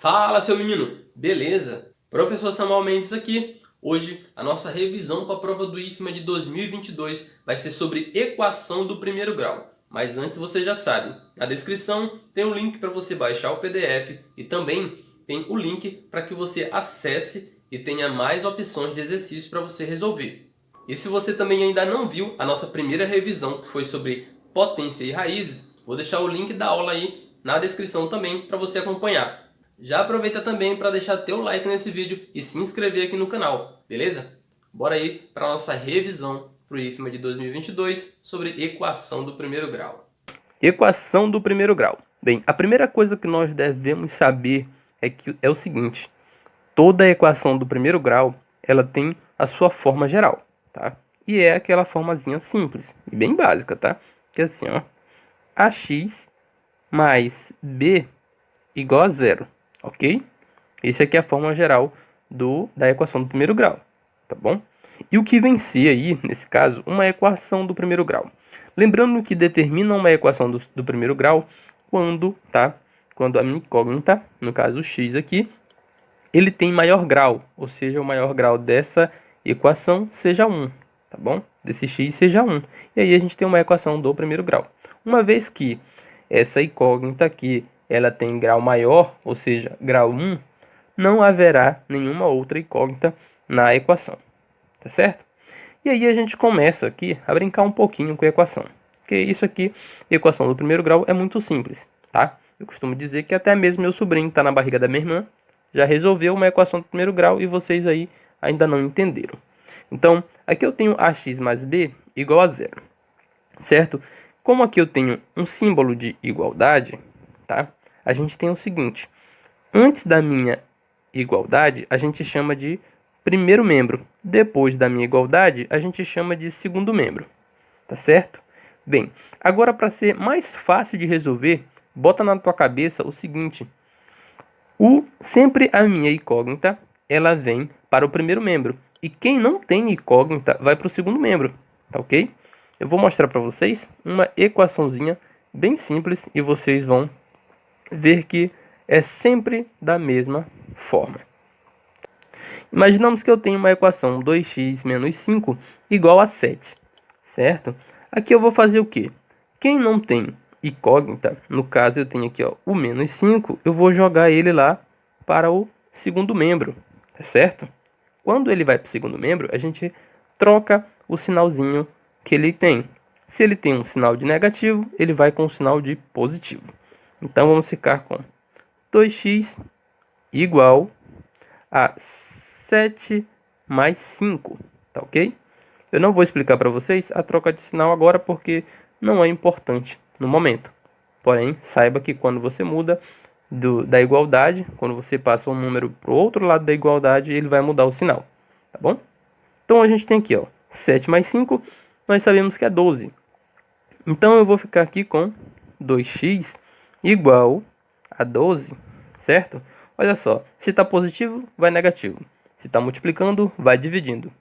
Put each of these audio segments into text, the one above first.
Fala, seu menino! Beleza? Professor Samuel Mendes aqui. Hoje, a nossa revisão para a prova do IFMA de 2022 vai ser sobre equação do primeiro grau. Mas antes você já sabe, na descrição tem um link para você baixar o PDF e também tem o link para que você acesse e tenha mais opções de exercícios para você resolver. E se você também ainda não viu a nossa primeira revisão, que foi sobre potência e raízes, vou deixar o link da aula aí na descrição também para você acompanhar. Já aproveita também para deixar teu like nesse vídeo e se inscrever aqui no canal, beleza? Bora aí para a nossa revisão para o IFMA de 2022 sobre equação do primeiro grau. Equação do primeiro grau. Bem, a primeira coisa que nós devemos saber é o seguinte: toda equação do primeiro grau ela tem a sua forma geral, tá? E é aquela formazinha simples e bem básica, tá? Que é assim, ó: ax mais b igual a zero. Ok? Essa aqui é a forma geral da equação do primeiro grau, tá bom? E o que vencer aí, nesse caso, uma equação do primeiro grau. Lembrando que determina uma equação do primeiro grau quando a minha incógnita, no caso o x aqui, ele tem maior grau, ou seja, o maior grau dessa equação seja 1, tá bom? Desse x seja 1. E aí a gente tem uma equação do primeiro grau. Uma vez que essa incógnita aqui ela tem grau maior, ou seja, grau 1, não haverá nenhuma outra incógnita na equação, tá certo? E aí a gente começa aqui a brincar um pouquinho com a equação, porque isso aqui, a equação do primeiro grau, é muito simples, tá? Eu costumo dizer que até mesmo meu sobrinho está na barriga da minha irmã, já resolveu uma equação do primeiro grau e vocês aí ainda não entenderam. Então, aqui eu tenho ax mais b igual a zero, certo? Como aqui eu tenho um símbolo de igualdade, tá? A gente tem o seguinte: antes da minha igualdade, a gente chama de primeiro membro. Depois da minha igualdade, a gente chama de segundo membro. Tá certo? Bem, agora para ser mais fácil de resolver, bota na tua cabeça o seguinte: sempre a minha incógnita, ela vem para o primeiro membro. E quem não tem incógnita vai para o segundo membro. Tá ok? Eu vou mostrar para vocês uma equaçãozinha bem simples e vocês vão ver que é sempre da mesma forma. Imaginamos que eu tenho uma equação 2x menos 5 igual a 7, certo? Aqui eu vou fazer o quê? Quem não tem incógnita, no caso eu tenho aqui ó, o menos 5, eu vou jogar ele lá para o segundo membro, tá certo? Quando ele vai para o segundo membro, a gente troca o sinalzinho que ele tem. Se ele tem um sinal de negativo, ele vai com um sinal de positivo. Então, vamos ficar com 2x igual a 7 mais 5, tá ok? Eu não vou explicar para vocês a troca de sinal agora porque não é importante no momento. Porém, saiba que quando você muda da igualdade, quando você passa um número para o outro lado da igualdade, ele vai mudar o sinal, tá bom? Então, a gente tem aqui, ó, 7 mais 5, nós sabemos que é 12. Então, eu vou ficar aqui com 2x igual a 12, certo? Olha só, se está positivo, vai negativo. Se está multiplicando, vai dividindo,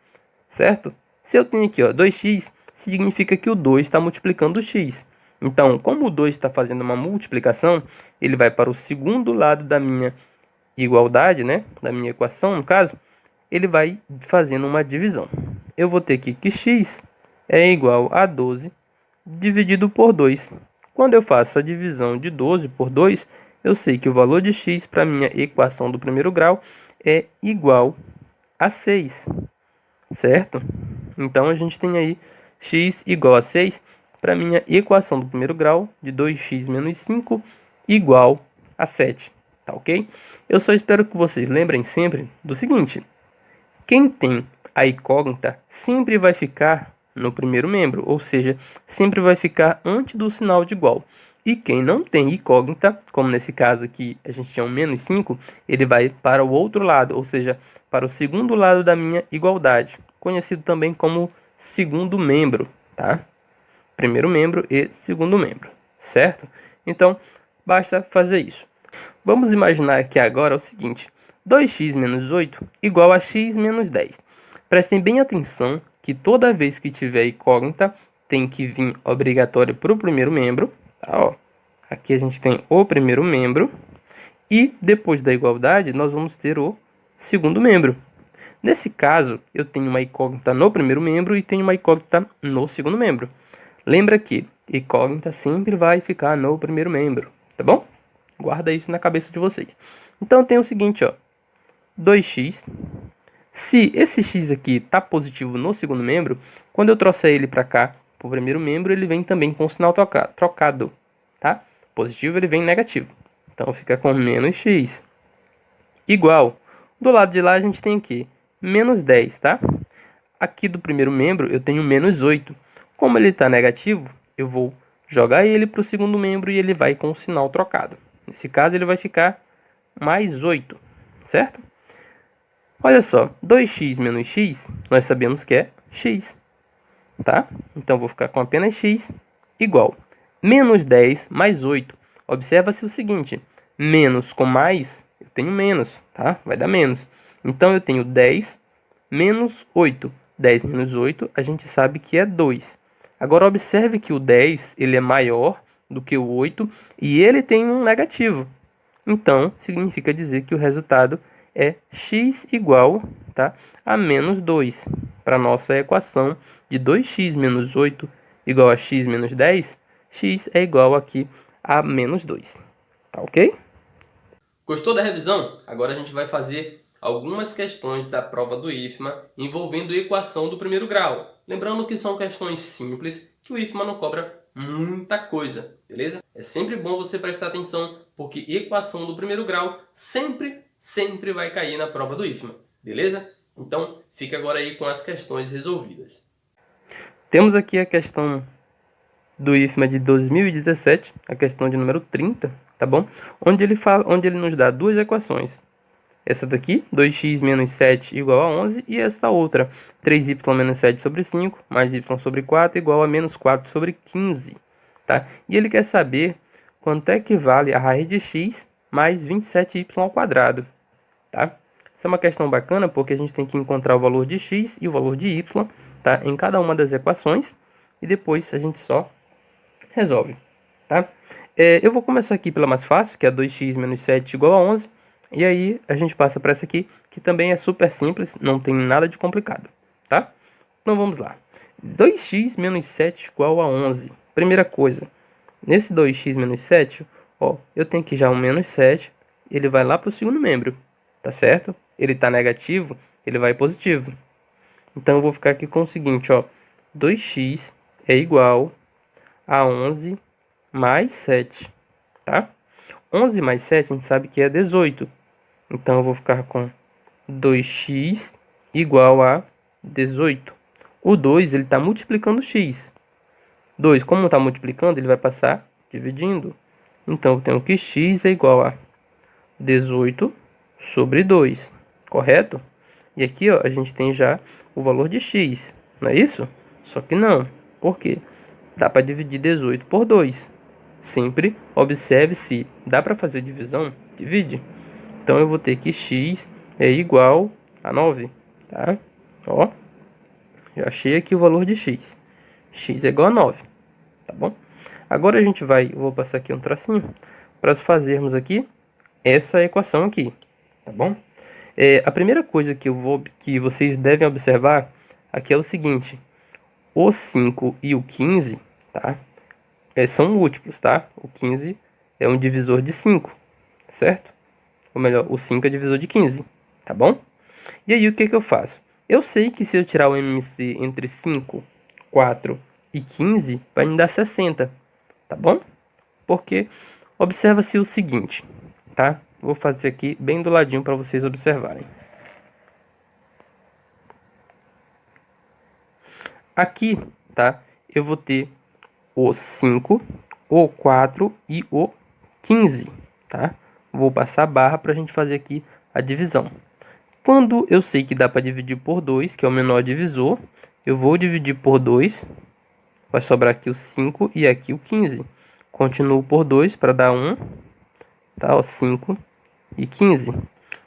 certo? Se eu tenho aqui ó, 2x, significa que o 2 está multiplicando o x. Então, como o 2 está fazendo uma multiplicação, ele vai para o segundo lado da minha igualdade, né? Da minha equação, no caso, ele vai fazendo uma divisão. Eu vou ter aqui que x é igual a 12 dividido por 2. Quando eu faço a divisão de 12 por 2, eu sei que o valor de x para a minha equação do primeiro grau é igual a 6, certo? Então, a gente tem aí x igual a 6 para a minha equação do primeiro grau de 2x menos 5 igual a 7, tá ok? Eu só espero que vocês lembrem sempre do seguinte: quem tem a incógnita sempre vai ficar no primeiro membro, ou seja, sempre vai ficar antes do sinal de igual. E quem não tem incógnita, como nesse caso aqui a gente tinha um menos 5, ele vai para o outro lado, ou seja, para o segundo lado da minha igualdade, conhecido também como segundo membro, tá? Primeiro membro e segundo membro, certo? Então, basta fazer isso. Vamos imaginar aqui agora o seguinte: 2x menos 8 igual a x menos 10. Prestem bem atenção que toda vez que tiver incógnita, tem que vir obrigatório para o primeiro membro. Tá, ó. Aqui a gente tem o primeiro membro. E depois da igualdade, nós vamos ter o segundo membro. Nesse caso, eu tenho uma incógnita no primeiro membro e tenho uma incógnita no segundo membro. Lembra que incógnita sempre vai ficar no primeiro membro, tá bom? Guarda isso na cabeça de vocês. Então tem o seguinte, ó, 2x. Se esse x aqui está positivo no segundo membro, quando eu trouxer ele para cá, para o primeiro membro, ele vem também com o sinal trocado, tá? Positivo ele vem negativo. Então fica com menos x igual. Do lado de lá a gente tem aqui menos 10, tá? Aqui do primeiro membro eu tenho menos 8. Como ele está negativo, eu vou jogar ele para o segundo membro e ele vai com o sinal trocado. Nesse caso ele vai ficar mais 8, certo? Olha só, 2x menos x, nós sabemos que é x, tá? Então vou ficar com apenas x igual menos 10 mais 8. Observa-se o seguinte, menos com mais, eu tenho menos, tá? Vai dar menos. Então eu tenho 10 menos 8. 10 menos 8, a gente sabe que é 2. Agora observe que o 10 ele é maior do que o 8 e ele tem um negativo. Então, significa dizer que o resultado é x igual, tá, a menos 2. Para a nossa equação de 2x menos 8 igual a x menos 10, x é igual aqui a menos 2. Tá ok? Gostou da revisão? Agora a gente vai fazer algumas questões da prova do IFMA envolvendo equação do primeiro grau. Lembrando que são questões simples, que o IFMA não cobra muita coisa, beleza? É sempre bom você prestar atenção, porque equação do primeiro grau sempre vai cair na prova do IFMA, beleza? Então, fique agora aí com as questões resolvidas. Temos aqui a questão do IFMA de 2017, a questão de número 30, tá bom? Onde ele nos dá duas equações. Essa daqui, 2x menos 7 igual a 11, e esta outra, 3y menos 7 sobre 5, mais y sobre 4 igual a menos 4 sobre 15, tá? E ele quer saber quanto é que vale a raiz de x mais 27y ao quadrado, tá? Essa é uma questão bacana, porque a gente tem que encontrar o valor de x e o valor de y, tá? Em cada uma das equações, e depois a gente só resolve, tá? Eu vou começar aqui pela mais fácil, que é 2x menos 7 igual a 11, e aí a gente passa para essa aqui, que também é super simples, não tem nada de complicado, tá? Então vamos lá. 2x menos 7 igual a 11. Primeira coisa, nesse 2x menos 7, ó, eu tenho aqui já um menos 7, ele vai lá para o segundo membro, tá certo? Ele está negativo, ele vai positivo. Então eu vou ficar aqui com o seguinte, ó, 2x é igual a 11 mais 7, tá? 11 mais 7 a gente sabe que é 18. Então eu vou ficar com 2x igual a 18. O 2 ele está multiplicando x. 2, como está multiplicando, ele vai passar dividindo. Então eu tenho que x é igual a 18 sobre 2, correto? E aqui ó, a gente tem já o valor de x, não é isso? Só que não. Por quê? Dá para dividir 18 por 2. Sempre observe se dá para fazer divisão, divide. Então eu vou ter que x é igual a 9, tá? Ó, já achei aqui o valor de x. X é igual a 9, tá bom? Agora a gente vai, eu vou passar aqui um tracinho para fazermos aqui essa equação aqui, tá bom? A primeira coisa que vocês devem observar aqui é o seguinte: o 5 e o 15, tá? São múltiplos, tá? O 15 é um divisor de 5, certo? Ou melhor, o 5 é divisor de 15, tá bom? E aí o que eu faço? Eu sei que se eu tirar o MC entre 5, 4 e 15, vai me dar 60, tá bom? Porque observa-se o seguinte, tá? Vou fazer aqui bem do ladinho para vocês observarem. Aqui, tá? Eu vou ter o 5, o 4 e o 15, tá? Vou passar a barra para a gente fazer aqui a divisão. Quando eu sei que dá para dividir por 2, que é o menor divisor, eu vou dividir por 2, vai sobrar aqui o 5 e aqui o 15. Continuo por 2 para dar 1, tá? Ó, 5 e 15.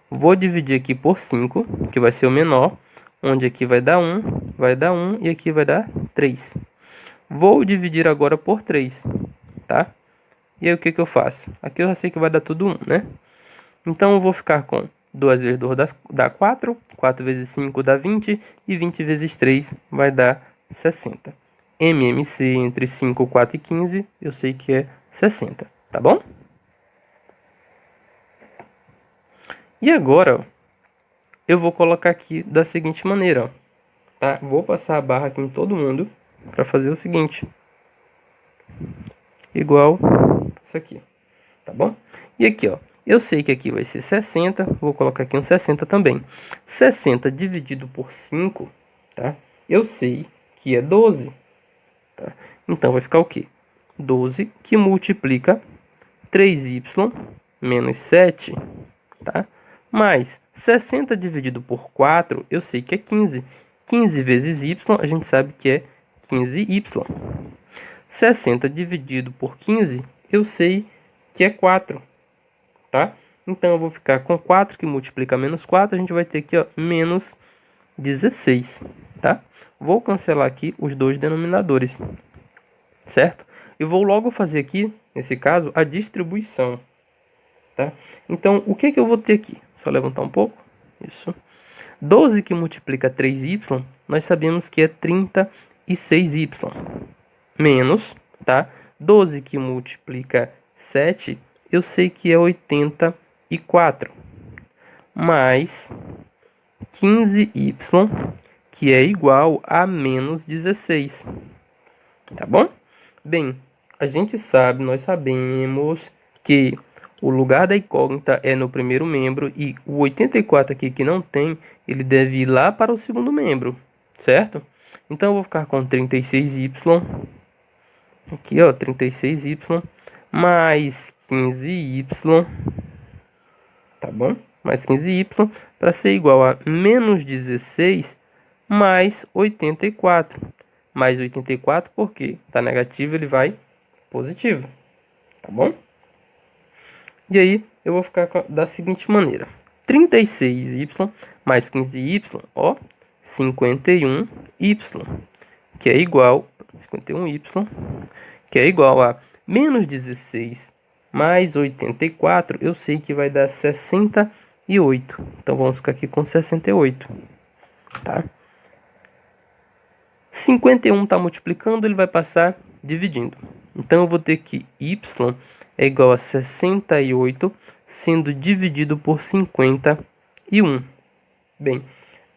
Vou dividir aqui por 5, que vai ser o menor, onde aqui vai dar 1 e aqui vai dar 3. Vou dividir agora por 3, tá? E aí o que eu faço? Aqui eu já sei que vai dar tudo 1, né? Então, eu vou ficar com 2 vezes 2 dá 4, 4 vezes 5 dá 20, e 20 vezes 3 vai dar 60. MMC entre 5, 4 e 15, eu sei que é 60, tá bom? E agora, ó, eu vou colocar aqui da seguinte maneira, ó, tá? Vou passar a barra aqui em todo mundo para fazer o seguinte. Igual isso aqui, tá bom? E aqui, ó, eu sei que aqui vai ser 60, vou colocar aqui um 60 também. 60 dividido por 5, tá? Eu sei que é 12, tá? Então, vai ficar o quê? 12 que multiplica 3y menos 7, tá? Mais 60 dividido por 4, eu sei que é 15. 15 vezes y, a gente sabe que é 15y. 60 dividido por 15, eu sei que é 4, tá? Então, eu vou ficar com 4, que multiplica menos 4, a gente vai ter aqui, ó, menos 16, tá? Vou cancelar aqui os dois denominadores, certo? E vou logo fazer aqui, nesse caso, a distribuição, tá? Então, o que eu vou ter aqui? Só levantar um pouco, isso. 12 que multiplica 3y, nós sabemos que é 36y, menos, tá? 12 que multiplica 7, eu sei que é 84, mais 15y, que é igual a menos 16, tá bom? Bem, a gente sabe, nós sabemos que o lugar da incógnita é no primeiro membro e o 84 aqui que não tem, ele deve ir lá para o segundo membro, certo? Então, eu vou ficar com 36y, aqui, ó, 36y, mais 15y, tá bom? Mais 15y, para ser igual a menos 16 mais 84. Mais 84, porque tá negativo, ele vai positivo, tá bom? E aí, eu vou ficar da seguinte maneira. 36y mais 15y, ó, 51y, que é igual, 51y, que é igual a menos 16 mais 84, eu sei que vai dar 68. Então, vamos ficar aqui com 68, tá? 51 está multiplicando, ele vai passar dividindo. Então, eu vou ter que y é igual a 68, sendo dividido por 51. Bem,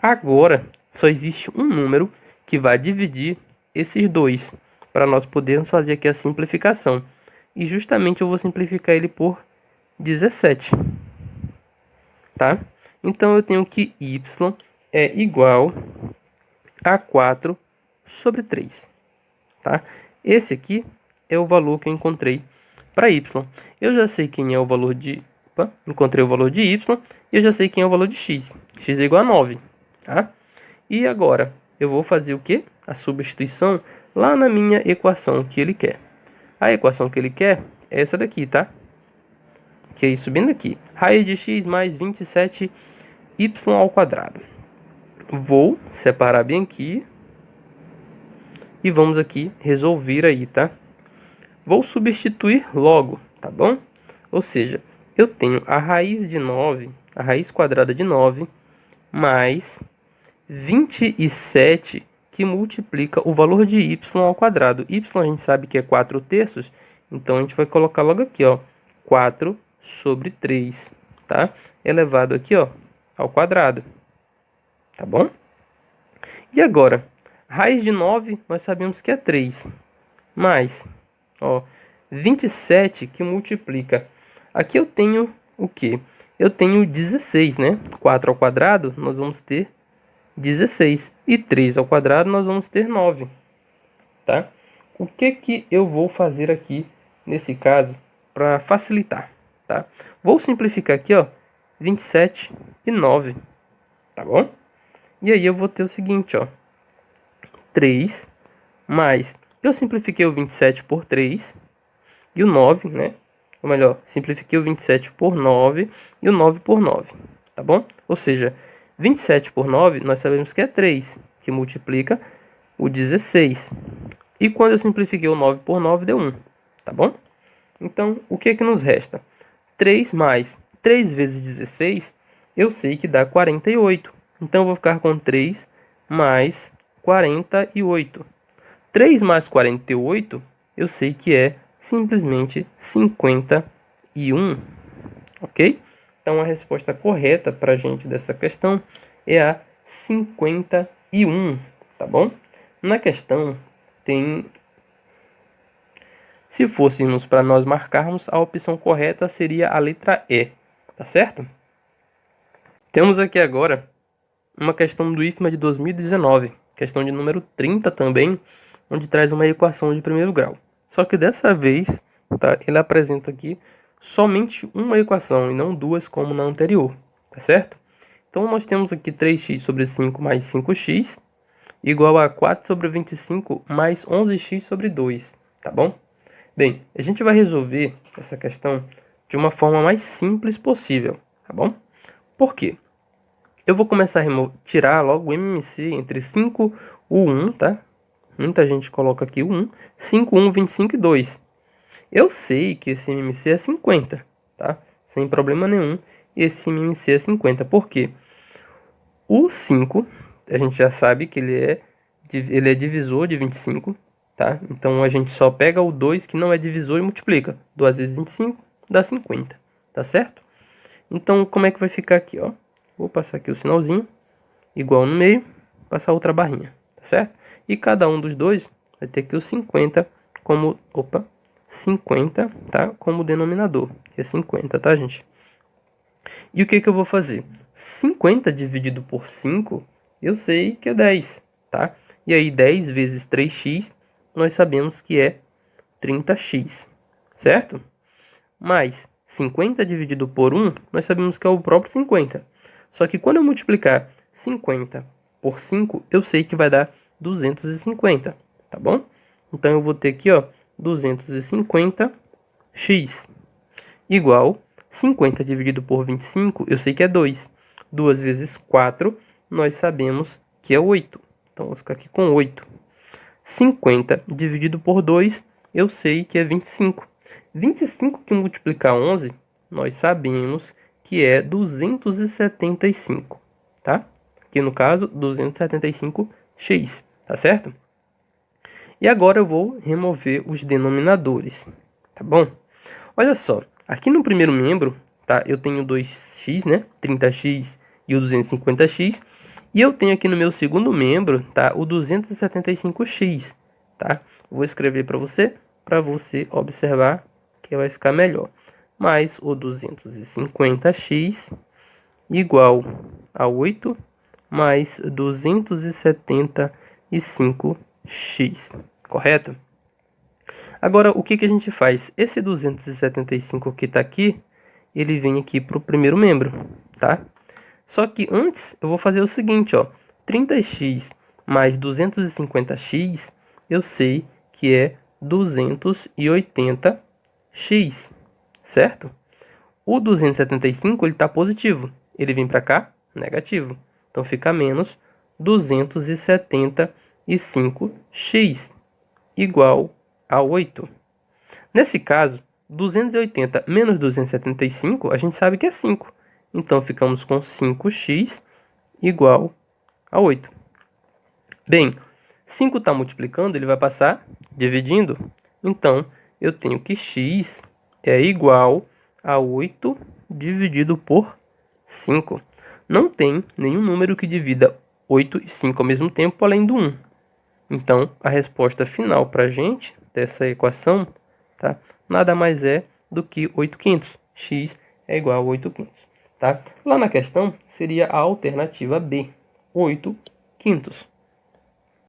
agora só existe um número que vai dividir esses dois, para nós podermos fazer aqui a simplificação. E justamente eu vou simplificar ele por 17, tá? Então, eu tenho que y é igual a 4 sobre 3, tá? Esse aqui é o valor que eu encontrei para y. Eu já sei quem é o valor de... encontrei o valor de y e eu já sei quem é o valor de x. X é igual a 9, tá? E agora, eu vou fazer o quê? A substituição lá na minha equação que ele quer. A equação que ele quer é essa daqui, tá? Que é isso subindo aqui. Raiz de x mais 27y ao quadrado. Vou separar bem aqui. E vamos aqui resolver aí, tá? Vou substituir logo, tá bom? Ou seja, eu tenho a raiz de 9, a raiz quadrada de 9, mais 27, que multiplica o valor de y ao quadrado. Y a gente sabe que é 4/3, então a gente vai colocar logo aqui, ó, 4 sobre 3, tá? Elevado aqui, ó, ao quadrado, tá bom? E agora, raiz de 9, nós sabemos que é 3, mais, ó, 27 que multiplica. Aqui eu tenho o quê? Eu tenho 16, né? 4 ao quadrado, nós vamos ter 16. E 3 ao quadrado, nós vamos ter 9, tá? O que eu vou fazer aqui, nesse caso, para facilitar, tá? Vou simplificar aqui, ó, 27 e 9, tá bom? E aí eu vou ter o seguinte, ó, 3 mais... Eu simplifiquei o 27 por 3 e o 9, né? Ou melhor, simplifiquei o 27 por 9 e o 9 por 9, tá bom? Ou seja, 27 por 9, nós sabemos que é 3, que multiplica o 16. E quando eu simplifiquei o 9 por 9, deu 1, tá bom? Então, o que nos resta? 3 mais 3 vezes 16, eu sei que dá 48. Então, eu vou ficar com 3 mais 48. 3 mais 48, eu sei que é simplesmente 51. Ok? Então, a resposta correta para a gente dessa questão é a 51, tá bom? Na questão, tem... Se fôssemos para nós marcarmos, a opção correta seria a letra E, tá certo? Temos aqui agora uma questão do IFMA de 2019, questão de número 30 também, onde traz uma equação de primeiro grau. Só que dessa vez, tá, ele apresenta aqui somente uma equação e não duas como na anterior, tá certo? Então, nós temos aqui 3x sobre 5 mais 5x igual a 4 sobre 25 mais 11x sobre 2, tá bom? Bem, a gente vai resolver essa questão de uma forma mais simples possível, tá bom? Por quê? Eu vou começar a tirar logo o MMC entre 5 e 1, tá? Muita gente coloca aqui o 1, 5, 1, 25 e 2. Eu sei que esse MMC é 50, tá? Sem problema nenhum, esse MMC é 50. Por quê? O 5, a gente já sabe que ele é divisor de 25, tá? Então, a gente só pega o 2 que não é divisor e multiplica. 2 vezes 25 dá 50, tá certo? Então, como é que vai ficar aqui, ó? Vou passar aqui o sinalzinho, igual no meio, passar outra barrinha, tá certo? E cada um dos dois vai ter aqui o 50 como, 50, tá? Como denominador, que é 50, tá, gente? E o que que eu vou fazer? 50 dividido por 5, eu sei que é 10, tá? E aí 10 vezes 3x, nós sabemos que é 30x, certo? Mais 50 dividido por 1, nós sabemos que é o próprio 50. Só que quando eu multiplicar 50 por 5, eu sei que vai dar 250, tá bom? Então, eu vou ter aqui, ó, 250x igual 50 dividido por 25, eu sei que é 2. 2 vezes 4, nós sabemos que é 8. Então, vamos ficar aqui com 8. 50 dividido por 2, eu sei que é 25. 25 que multiplicar 11, nós sabemos que é 275, tá? Aqui no caso, 275x, tá certo? E agora eu vou remover os denominadores, tá bom? Olha só, aqui no primeiro membro, tá? Eu tenho 2x, né? 30x e o 250x. E eu tenho aqui no meu segundo membro, tá? O 275x, tá? Vou escrever para você observar que vai ficar melhor. Mais o 250x igual a 8 mais 275x, correto? Agora, o que que a gente faz? Esse 275 que está aqui, ele vem aqui para o primeiro membro, tá? Só que antes, eu vou fazer o seguinte, ó. 30x mais 250x, eu sei que é 280x, certo? O 275, ele está positivo. Ele vem para cá, negativo. Então, fica menos 275x igual a 8. Nesse caso, 280 menos 275, a gente sabe que é 5. Então, ficamos com 5x igual a 8. Bem, 5 está multiplicando, ele vai passar dividindo. Então, eu tenho que x é igual a 8 dividido por 5. Não tem nenhum número que divida 8 e 5 ao mesmo tempo, além do 1. Então, a resposta final para a gente dessa equação, tá? Nada mais é do que 8/5. X é igual a 8/5, tá? Lá na questão, seria a alternativa B, 8/5.